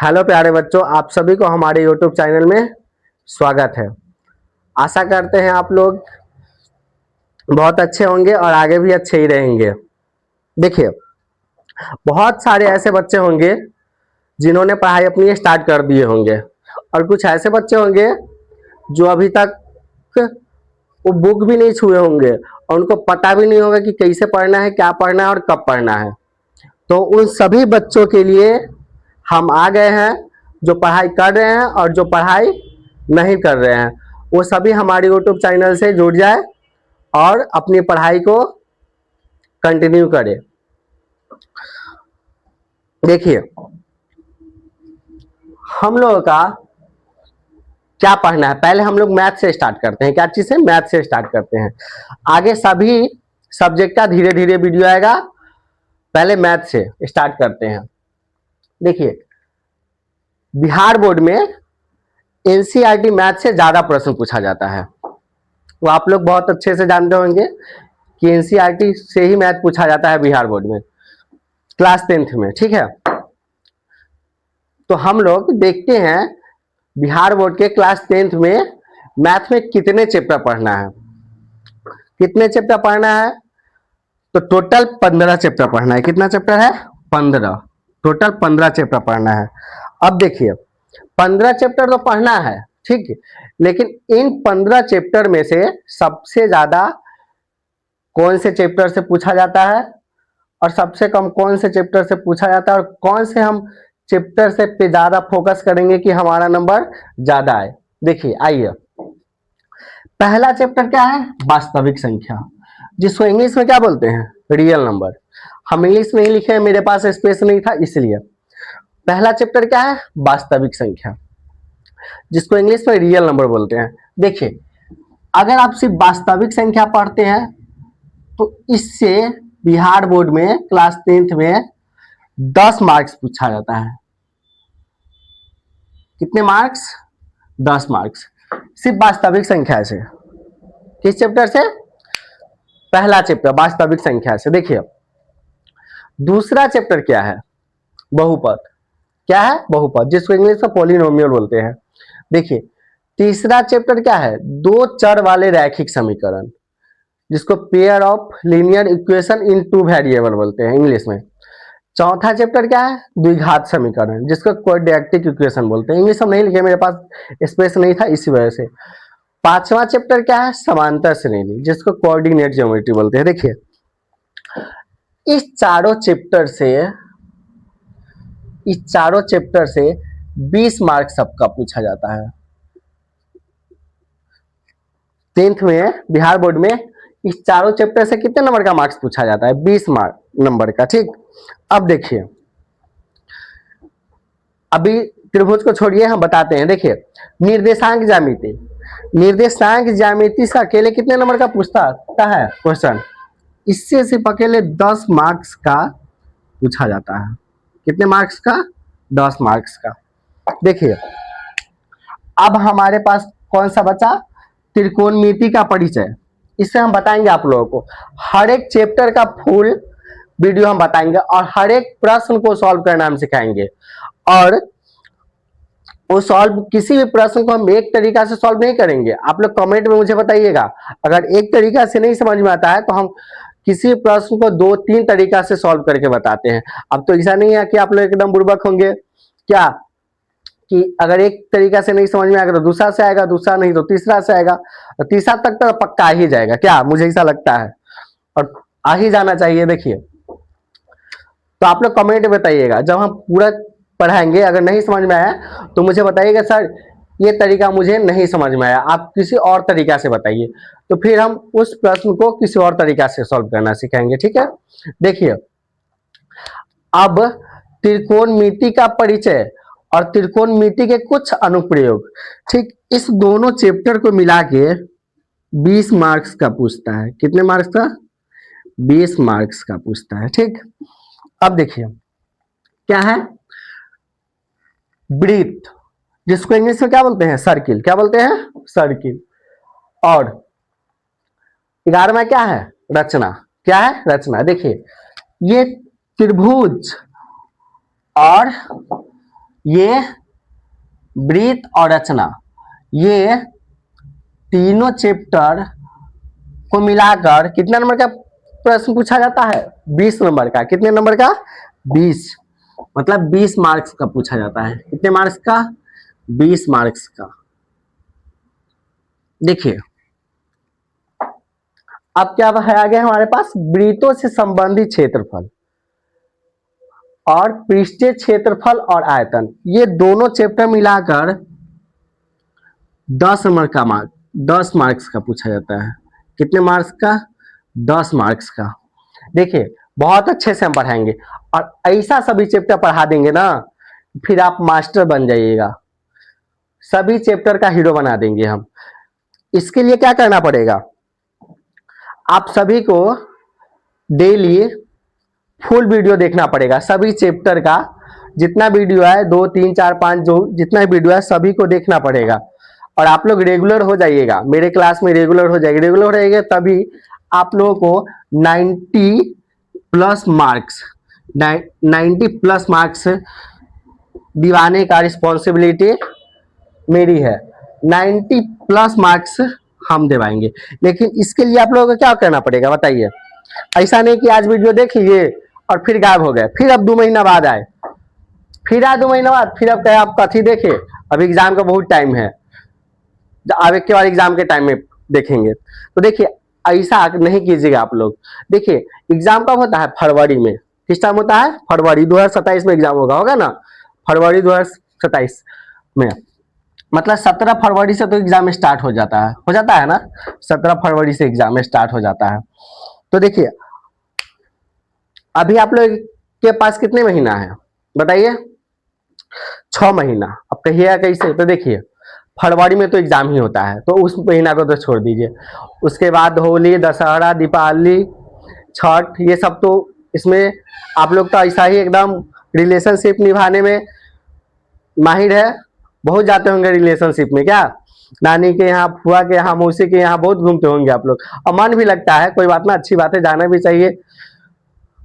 Hello प्यारे बच्चों, आप सभी को हमारे YouTube चैनल में स्वागत है। आशा करते हैं आप लोग बहुत अच्छे होंगे और आगे भी अच्छे ही रहेंगे। देखिए, बहुत सारे ऐसे बच्चे होंगे जिन्होंने पढ़ाई अपनी स्टार्ट कर दिए होंगे और कुछ ऐसे बच्चे होंगे जो अभी तक वो बुक भी नहीं छुए होंगे और उनको पता भी नहीं होगा कि कैसे पढ़ना है, क्या पढ़ना है और कब पढ़ना है। तो उन सभी बच्चों के लिए हम आ गए हैं जो पढ़ाई कर रहे हैं और जो पढ़ाई नहीं कर रहे हैं, वो सभी हमारे यूट्यूब चैनल से जुड़ जाए और अपनी पढ़ाई को कंटिन्यू करें। देखिए, हम लोगों का क्या पढ़ना है, पहले हम लोग मैथ से स्टार्ट करते हैं। क्या चीज से? मैथ से स्टार्ट करते हैं। आगे सभी सब्जेक्ट का धीरे धीरे वीडियो आएगा, पहले मैथ से स्टार्ट करते हैं। देखिए, बिहार बोर्ड में एनसीईआरटी मैथ से ज्यादा प्रश्न पूछा जाता है। तो आप लोग बहुत अच्छे से जानते होंगे कि एनसीईआरटी से ही मैथ पूछा जाता है बिहार बोर्ड में, क्लास 10th में। ठीक है, तो हम लोग देखते हैं बिहार बोर्ड के क्लास 10th में मैथ में कितने चैप्टर पढ़ना है। कितने चैप्टर पढ़ना है? तो टोटल 15 चैप्टर पढ़ना है। कितना चैप्टर है? 15। टोटल 15 चैप्टर पढ़ना है। अब देखिए, 15 चैप्टर तो पढ़ना है, ठीक है, लेकिन इन 15 चैप्टर में से सबसे ज्यादा कौन से चैप्टर से पूछा जाता है और सबसे कम कौन से चैप्टर से पूछा जाता है और कौन से हम चैप्टर से पे ज्यादा फोकस करेंगे कि हमारा नंबर ज्यादा आए। देखिए, आइए, पहला चैप्टर क्या है? वास्तविक संख्या, जिसको इंग्लिश में क्या बोलते हैं? Real number. हम इंग्लिश में ही लिखे हैं, मेरे पास स्पेस नहीं था इसलिए। पहला चैप्टर क्या है? वास्तविक संख्या, जिसको इंग्लिश में रियल नंबर बोलते हैं। देखिए, अगर आप सिर्फ वास्तविक संख्या पढ़ते हैं तो इससे बिहार बोर्ड में क्लास 10th में 10 मार्क्स पूछा जाता है। कितने मार्क्स? 10 मार्क्स, सिर्फ वास्तविक संख्या से। किस चैप्टर से? पहला चैप्टर वास्तविक संख्या से। देखिए, दूसरा चैप्टर क्या है? बहुपद। क्या है? बहुपद, जिसको इंग्लिश में पॉलिनोमियल बोलते हैं। देखिए, तीसरा चैप्टर क्या है? दो चर वाले रैखिक समीकरण, जिसको pair of linear equation in two variable बोलते हैं इंग्लिश में। चौथा चैप्टर क्या है? द्विघात समीकरण, जिसको क्वाड्रेटिक इक्वेशन बोलते हैं। इंग्लिश में नहीं लिखे, मेरे पास स्पेस नहीं था इसी वजह से। पांचवा चैप्टर क्या है? समांतर श्रेणी, जिसको कोऑर्डिनेट ज्योमेट्री बोलते हैं। देखिए, इस चारों चैप्टर से 20 मार्क सबका पूछा जाता है। 10th में बिहार बोर्ड में इस चारों चैप्टर से कितने नंबर का मार्क्स पूछा जाता है? 20 मार्क नंबर का। ठीक, अब देखिए, अभी त्रिभुज को छोड़िए, हम बताते हैं। देखिए, निर्देशांक ज्यामिति, निर्देशांक ज्यामिति से अकेले कितने नंबर का पूछता है क्वेश्चन? इससे सिर्फ अकेले 10 मार्क्स का पूछा जाता है। कितने मार्क्स का? 10 मार्क्स का। देखिए, अब हमारे पास कौन सा बचा? त्रिकोणमिति का परिचय। इससे हम बताएंगे आप लोगों को, हर एक चैप्टर का फुल वीडियो हम बताएंगे और हर एक प्रश्न को सॉल्व करना हम सिखाएंगे। और वो सॉल्व, किसी भी प्रश्न को हम एक तरीका से सॉल्व नहीं करेंगे। आप लोग कमेंट में मुझे बताइएगा, अगर एक तरीका से नहीं समझ में आता है तो हम किसी प्रश्न को 2-3 तरीका से सॉल्व करके बताते हैं। अब तो ऐसा नहीं है कि आप लोग एकदम बुर्बक होंगे क्या, कि अगर एक तरीका से नहीं समझ में आएगा तो दूसरा से आएगा, दूसरा नहीं तो तीसरा से आएगा, और तीसरा तक तो पक्का आ ही जाएगा। क्या, मुझे ऐसा लगता है, और आ ही जाना चाहिए। देखिए, तो आप लोग कमेंट में बताइएगा, जब हम पूरा पढ़ाएंगे अगर नहीं समझ में आया तो मुझे बताइएगा, सर ये तरीका मुझे नहीं समझ में आया, आप किसी और तरीका से बताइए। तो फिर हम उस प्रश्न को किसी और तरीका से सॉल्व करना सिखाएंगे। ठीक है, देखिए, अब त्रिकोणमिति का परिचय और त्रिकोणमिति के कुछ अनुप्रयोग, ठीक, इस दोनों चैप्टर को मिला के 20 मार्क्स का पूछता है। कितने मार्क्स का? 20 मार्क्स का पूछता है। ठीक, अब देखिए, क्या है? वृत्त, जिसको इंग्लिश में क्या बोलते हैं? सर्किल। क्या बोलते हैं? सर्किल। और 11वां क्या है? रचना। क्या है? रचना। देखिए, ये त्रिभुज और ये ब्रीथ और रचना, ये तीनों चैप्टर को मिलाकर कितने नंबर का प्रश्न पूछा जाता है? 20 नंबर का। कितने नंबर का? 20, मतलब 20 मार्क्स का पूछा जाता है। कितने मार्क्स का? 20 मार्क्स का। देखिए अब क्या है आगे हमारे पास, वृत्तों से संबंधित क्षेत्रफल और पृष्ठीय क्षेत्रफल और आयतन, ये दोनों चैप्टर मिलाकर 10 नंबर का 10 मार्क्स का पूछा जाता है। कितने मार्क्स का? 10 मार्क्स का। देखिए बहुत अच्छे से हम पढ़ाएंगे और ऐसा सभी चैप्टर पढ़ा देंगे ना, फिर आप मास्टर बन जाइएगा, सभी चैप्टर का हीरो बना देंगे हम। इसके लिए क्या करना पड़ेगा, आप सभी को डेली फुल वीडियो देखना पड़ेगा, सभी चैप्टर का जितना वीडियो है, 2 3 4 5 जो जितना वीडियो है सभी को देखना पड़ेगा। और आप लोग रेगुलर हो जाइएगा, मेरे क्लास में रेगुलर हो जाएगा। रेगुलर हो रहेगा तभी आप लोगों को 90 प्लस मार्क्स 90 प्लस मार्क्स दिवाने का रिस्पॉन्सिबिलिटी मेरी है। 90 प्लस मार्क्स हम दिवाएंगे, लेकिन इसके लिए आप लोगों को क्या करना पड़ेगा बताइए। ऐसा नहीं कि आज वीडियो देख लीजिए और फिर गायब हो गए, फिर अब 2 महीना बाद आए, फिर आए 2 महीना बाद, फिर अब कहे आप कथी देखे, अब एग्जाम का बहुत टाइम है, अब एक के बाद एग्जाम के टाइम में देखेंगे। तो देखिए ऐसा नहीं कीजिएगा आप लोग। देखिए एग्जाम कब होता है? फरवरी में। किस टाइम होता है? फरवरी 2027 में एग्जाम होगा ना, फरवरी 2027 में। मतलब 17 फरवरी से तो एग्जाम स्टार्ट हो जाता है ना, 17 फरवरी से एग्जाम स्टार्ट हो जाता है। तो देखिए अभी आप लोग के पास कितने महीना है बताइए? 6 महीना। अब कहिएगा कैसे? तो देखिए फरवरी में तो एग्जाम ही होता है, तो उस महीना को तो छोड़ दीजिए। उसके बाद होली, दशहरा, दीपावली, छठ, ये सब तो इसमें आप लोग तो ऐसा ही एकदम रिलेशनशिप निभाने में माहिर है, बहुत जाते होंगे रिलेशनशिप में, क्या नानी के यहाँ, फुआ के यहाँ, मौसी के यहाँ बहुत घूमते होंगे आप लोग, और मन भी लगता है, कोई बात ना, अच्छी बात है, जाना भी चाहिए।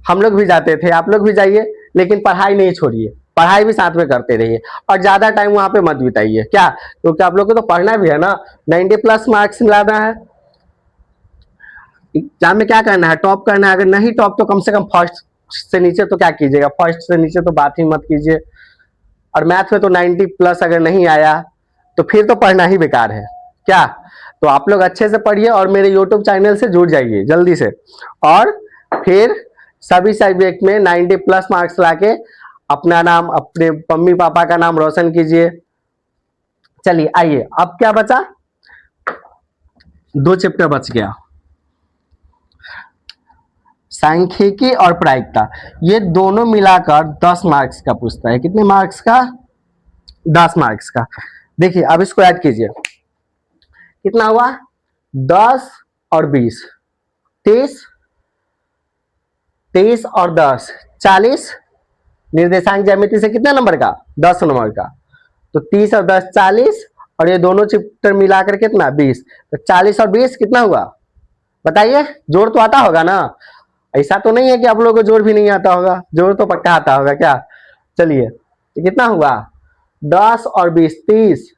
हम लोग भी जाते थे, आप लोग भी जाइए, लेकिन पढ़ाई नहीं छोड़िए, पढ़ाई भी साथ में करते रहिए और ज्यादा टाइम वहां पे मत बिताइए, क्या, क्योंकि आप लोग को तो पढ़ना भी है ना, 90 प्लस मार्क्स लाना है। एग्जाम में क्या करना है? टॉप करना है। अगर नहीं टॉप तो कम से कम फर्स्ट से नीचे तो क्या कीजिएगा, फर्स्ट से नीचे तो बात ही मत कीजिए। और मैथ में तो 90 प्लस अगर नहीं आया तो फिर तो पढ़ना ही बेकार है, क्या। तो आप लोग अच्छे से पढ़िए और मेरे यूट्यूब चैनल से जुड़ जाइए जल्दी से, और फिर सभी सब्जेक्ट में 90 प्लस मार्क्स लाके अपना नाम, अपने मम्मी पापा का नाम रोशन कीजिए। चलिए आइए, अब क्या बचा? 2 चैप्टर बच गया, सांख्यिकी और प्रायिकता। ये दोनों मिलाकर 10 मार्क्स का पूछता है। कितने मार्क्स का? 10 मार्क्स का। देखिए अब इसको ऐड कीजिए, कितना हुआ? 10 और 20, 30, 23 और 10, 40। निर्देशांक ज्यामिति से कितने नंबर का? 10 नंबर का। तो 30 और 10 40, और ये दोनों चैप्टर मिलाकर कितना? 20। तो 40 और 20 कितना हुआ बताइए? जोड़ तो आता होगा ना, ऐसा तो नहीं है कि आप लोगों को जोड़ भी नहीं आता होगा, जोड़ तो पक्का आता होगा, क्या। चलिए तो कितना हुआ? 10 और 20 30,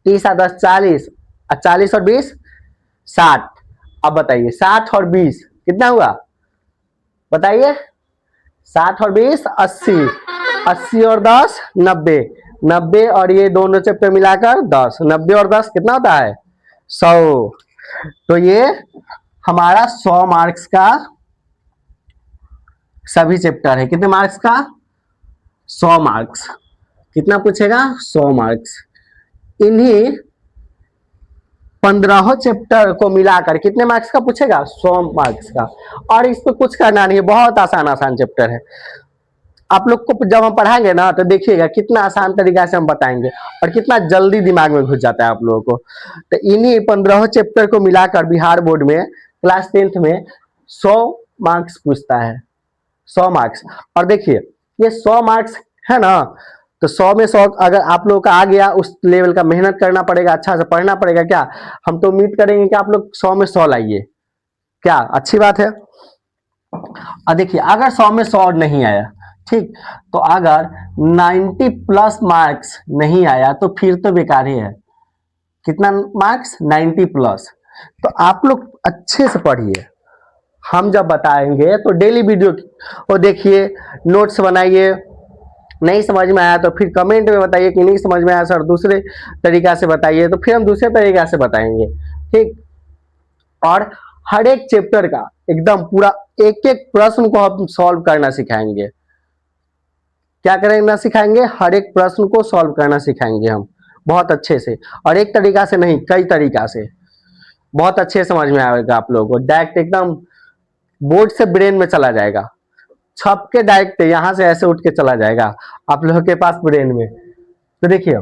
30 और 10 40, और 40 और 20 60। अब बताइए 60 और 20 कितना हुआ बताइए? 60 और 20 80, 80 और 10 90, 90 और ये दोनों चैप्टर मिलाकर 10, 90 और 10 कितना होता है? 100। तो ये हमारा 100 मार्क्स का सभी चैप्टर है। कितने मार्क्स का? 100 मार्क्स। कितना पूछेगा? 100 मार्क्स। इन्हीं 15 चैप्टर को मिलाकर कितने मार्क्स का पूछेगा? 100 मार्क्स का। और इस पर कुछ करना नहीं है, बहुत आसान आसान चैप्टर है। आप लोग को जब हम पढ़ाएंगे ना तो देखिएगा कितना आसान तरीका से हम बताएंगे और कितना जल्दी दिमाग में घुस जाता है आप लोगों को। तो इन्हीं 15 चैप्टर को मिलाकर बिहार बोर्ड में क्लास 10th में 100 मार्क्स पूछता है, 100 मार्क्स। और देखिए ये 100 मार्क्स है ना, तो 100 में 100 अगर आप लोगों का आ गया, उस लेवल का मेहनत करना पड़ेगा, अच्छा से पढ़ना पड़ेगा, क्या। हम तो उम्मीद करेंगे कि आप लोग 100 में 100 लाइए, क्या अच्छी बात है। और देखिए अगर 100 में 100 नहीं आया ठीक, तो अगर 90 प्लस मार्क्स नहीं आया तो फिर तो बेकार ही है। कितना मार्क्स? 90 प्लस। तो आप लोग अच्छे से पढ़िए, हम जब बताएंगे तो डेली वीडियो और देखिए, नोट्स बनाइए। नहीं समझ में आया तो फिर कमेंट में बताइए कि नहीं समझ में आया सर, दूसरे तरीका से बताइए, तो फिर हम दूसरे तरीका से बताएंगे। ठीक, और हर एक चैप्टर का एकदम पूरा एक एक प्रश्न को हम सॉल्व करना सिखाएंगे। क्या करना सिखाएंगे? हर एक प्रश्न को सॉल्व करना सिखाएंगे हम बहुत अच्छे से, और एक तरीका से नहीं, कई तरीका से। बहुत अच्छे समझ में आएगा आप लोगों को, डायरेक्ट एकदम बोर्ड से ब्रेन में चला जाएगा, छप के डायरेक्ट यहाँ से ऐसे उठ के चला जाएगा आप लोगों के पास ब्रेन में। तो देखिए,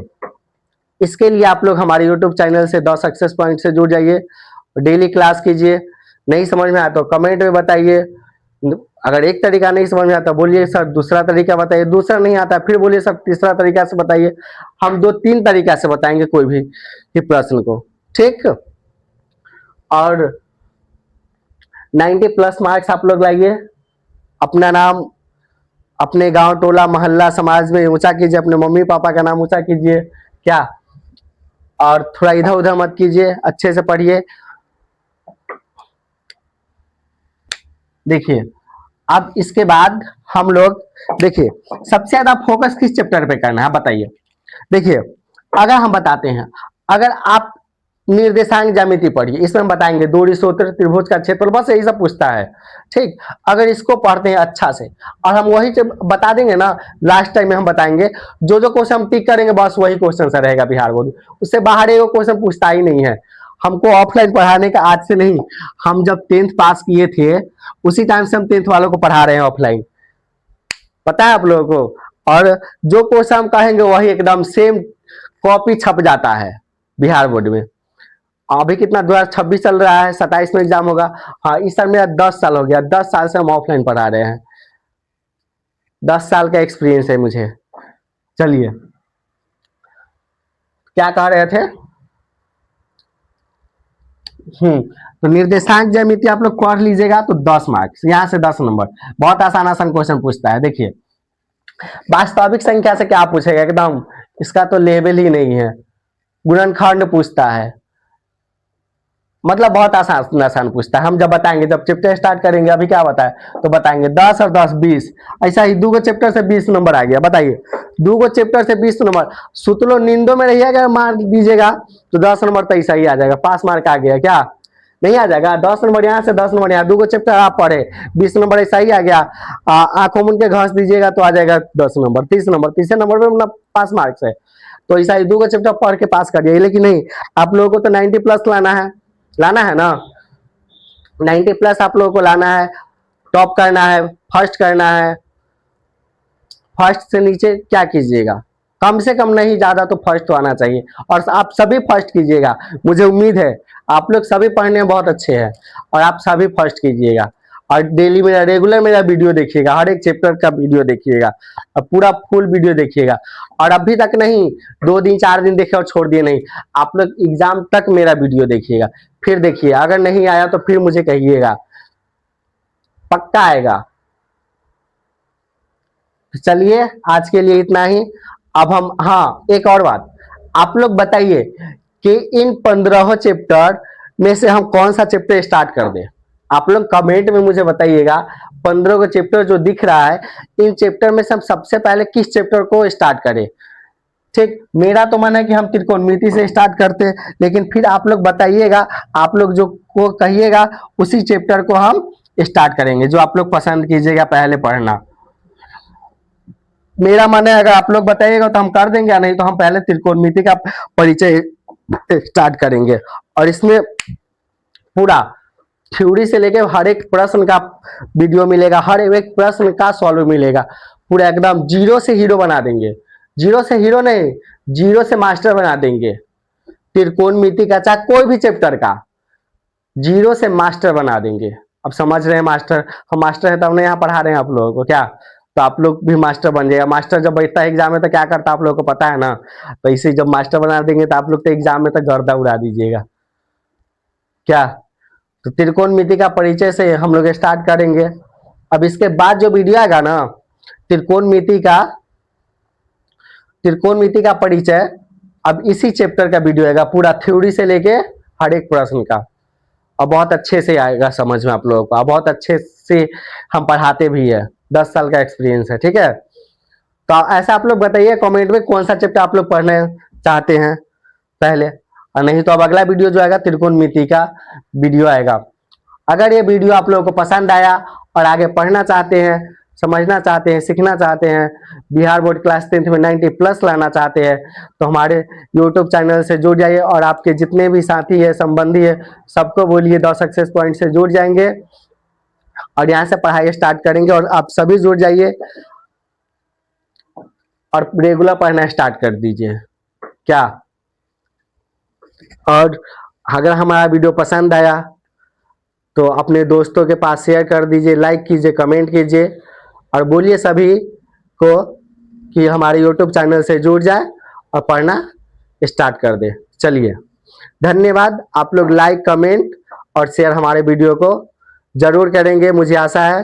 इसके लिए आप लोग हमारे यूट्यूब चैनल से 10 सक्सेस पॉइंट से जुड़ जाइए, डेली क्लास कीजिए। नहीं समझ में आया तो कमेंट में बताइए। अगर एक तरीका नहीं समझ में आता बोलिए सर दूसरा तरीका बताइए, दूसरा नहीं आता फिर बोलिए सर तीसरा तरीका से बताइए। हम 2-3 तरीका से बताएंगे कोई भी प्रश्न को। ठीक, और 90 प्लस मार्क्स आप लोग लाइए, अपना नाम अपने गांव टोला मोहल्ला समाज में ऊंचा कीजिए, अपने मम्मी पापा का नाम ऊंचा कीजिए। क्या? और थोड़ा इधर उधर मत कीजिए, अच्छे से पढ़िए। देखिए, अब इसके बाद हम लोग देखिए सबसे ज्यादा फोकस किस चैप्टर पे करना है बताइए। देखिए, अगर हम बताते हैं, अगर आप निर्देशांक ज्यामिति पढ़िए, इसमें हम बताएंगे दूरी सूत्र त्रिभुज का क्षेत्रफल, बस यही सब पूछता है। ठीक, अगर इसको पढ़ते हैं अच्छा से और हम वही बता देंगे ना, लास्ट टाइम में हम बताएंगे, जो जो क्वेश्चन हम टिक करेंगे बस वही क्वेश्चन से रहेगा बिहार बोर्ड, उससे बाहर एक क्वेश्चन पूछता ही नहीं है। हमको ऑफलाइन पढ़ाने का आज से नहीं, हम जब 10th पास किए थे उसी टाइम से हम 10th वालों को पढ़ा रहे हैं ऑफलाइन, पता है आप लोगों को। और जो क्वेश्चन हम कहेंगे वही एकदम सेम कॉपी छप जाता है बिहार बोर्ड में। अभी कितना 2026 चल रहा है, 27 में एग्जाम होगा। हाँ, इस साल मेरा 10 साल हो गया, 10 साल से हम ऑफलाइन पढ़ा रहे हैं, 10 साल का एक्सपीरियंस है मुझे। चलिए, क्या कह रहे थे? तो निर्देशांक ज्यामिति आप लोग पढ़ लीजिएगा तो 10 मार्क्स, यहाँ से 10 नंबर। बहुत आसान आसान क्वेश्चन पूछता है। देखिए, वास्तविक संख्या से क्या पूछेगा, एकदम इसका तो लेवल ही नहीं है। गुणनखंड पूछता है, मतलब बहुत आसान आसान पूछता है। हम जब बताएंगे, जब चैप्टर स्टार्ट करेंगे, अभी क्या बताए तो बताएंगे 10 और 10 20, ऐसा ही 2 चैप्टर से 20 नंबर आ गया। बताइए, 2 चैप्टर से 20 नंबर, सुतलो नींदो में रहिएगा मार दीजिएगा तो 10 नंबर तो ऐसा ही आ जाएगा, पास मार्क आ गया। क्या नहीं आ जाएगा? 10 नंबर यहाँ से 10 नंबर यहाँ, 2 चैप्टर आप पढ़े 20 नंबर ऐसा ही आ गया। आंखों मुन के घास दीजिएगा तो आ जाएगा 10 नंबर, 30 नंबर, तीसरे नंबर पे अपना पास मार्क्स है। तो ऐसा ही 2 चैप्टर पढ़ के पास कर दिया। लेकिन नहीं, आप लोगों को तो 90 प्लस लाना है, लाना है ना, 90 प्लस आप लोगों को लाना है, टॉप करना है, फर्स्ट करना है। फर्स्ट से नीचे क्या कीजिएगा, कम से कम नहीं ज्यादा तो फर्स्ट तो आना चाहिए, और आप सभी फर्स्ट कीजिएगा। मुझे उम्मीद है आप लोग सभी पढ़ने में बहुत अच्छे हैं और आप सभी फर्स्ट कीजिएगा। और डेली मेरा रेगुलर मेरा वीडियो देखिएगा, हर एक चैप्टर का वीडियो देखिएगा और पूरा फुल वीडियो देखिएगा। और अभी तक नहीं 2 दिन 4 दिन देखे और छोड़ दिए नहीं, आप लोग एग्जाम तक मेरा वीडियो देखिएगा, फिर देखिए अगर नहीं आया तो फिर मुझे कहिएगा, पक्का आएगा। चलिए, आज के लिए इतना ही। अब हम, हाँ एक और बात, आप लोग बताइए कि इन 15 चैप्टर में से हम कौन सा चैप्टर स्टार्ट कर दें। आप लोग कमेंट में मुझे बताइएगा, 15 को चैप्टर जो दिख रहा है, इन चैप्टर में से हम सबसे पहले किस चैप्टर को स्टार्ट करें। ठीक, मेरा तो मन है कि हम त्रिकोणमिति से स्टार्ट करते हैं, लेकिन फिर आप लोग बताइएगा, आप लोग जो को कहिएगा उसी चैप्टर को हम स्टार्ट करेंगे, जो आप लोग पसंद कीजिएगा पहले पढ़ना। मेरा मन है अगर आप लोग बताइएगा तो हम कर देंगे, नहीं तो हम पहले त्रिकोणमिति का परिचय स्टार्ट करेंगे। और इसमें पूरा थ्योरी से लेके हर एक प्रश्न का वीडियो मिलेगा, हर एक प्रश्न का सॉल्व मिलेगा, पूरा एकदम जीरो से हीरो बना देंगे। जीरो से हीरो नहीं, जीरो से मास्टर बना देंगे। त्रिकोणमिति का चाहे कोई भी चैप्टर का जीरो से मास्टर बना देंगे। अब समझ रहे हैं मास्टर, हम मास्टर है तब नहीं यहाँ पढ़ा रहे हैं आप लोगों को क्या, तो आप लोग भी मास्टर बन जाएगा। मास्टर जब बैठता है एग्जाम में तो क्या करता है आप लोगों को पता है ना, तो इसे जब मास्टर बना देंगे तो आप लोग तो एग्जाम में तो गर्दा उड़ा दीजिएगा। क्या, तो त्रिकोणमिति का परिचय से हम लोग स्टार्ट करेंगे। अब इसके बाद जो वीडियो आएगा ना, त्रिकोणमिति का परिचय। अब इसी चैप्टर का वीडियो आएगा, पूरा थ्योरी से लेके हर एक प्रश्न का, और बहुत अच्छे से आएगा समझ में आप लोगों को, और बहुत अच्छे से हम पढ़ाते भी है, 10 साल का एक्सपीरियंस है। ठीक है, तो ऐसा आप लोग बताइए कमेंट में कौन सा चैप्टर आप लोग पढ़ने चाहते हैं पहले, और नहीं तो अब अगला वीडियो जो आएगा त्रिकोणमिति का वीडियो आएगा। अगर ये वीडियो आप लोगों को पसंद आया और आगे पढ़ना चाहते हैं, समझना चाहते हैं, सीखना चाहते हैं, बिहार बोर्ड क्लास 10th में 90+ लाना चाहते हैं, तो हमारे यूट्यूब चैनल से जुड़ जाइए, और आपके जितने भी साथी है, संबंधी है, सबको बोलिए 10 सक्सेस पॉइंट से जुड़ जाएंगे और यहाँ से पढ़ाई स्टार्ट करेंगे। और आप सभी जुड़ जाइए और रेगुलर पढ़ना स्टार्ट कर दीजिए क्या। और अगर हमारा वीडियो पसंद आया तो अपने दोस्तों के पास शेयर कर दीजिए, लाइक कीजिए, कमेंट कीजिए, और बोलिए सभी को कि हमारे यूट्यूब चैनल से जुड़ जाए और पढ़ना स्टार्ट कर दे। चलिए, धन्यवाद। आप लोग लाइक, कमेंट और शेयर हमारे वीडियो को जरूर करेंगे, मुझे आशा है।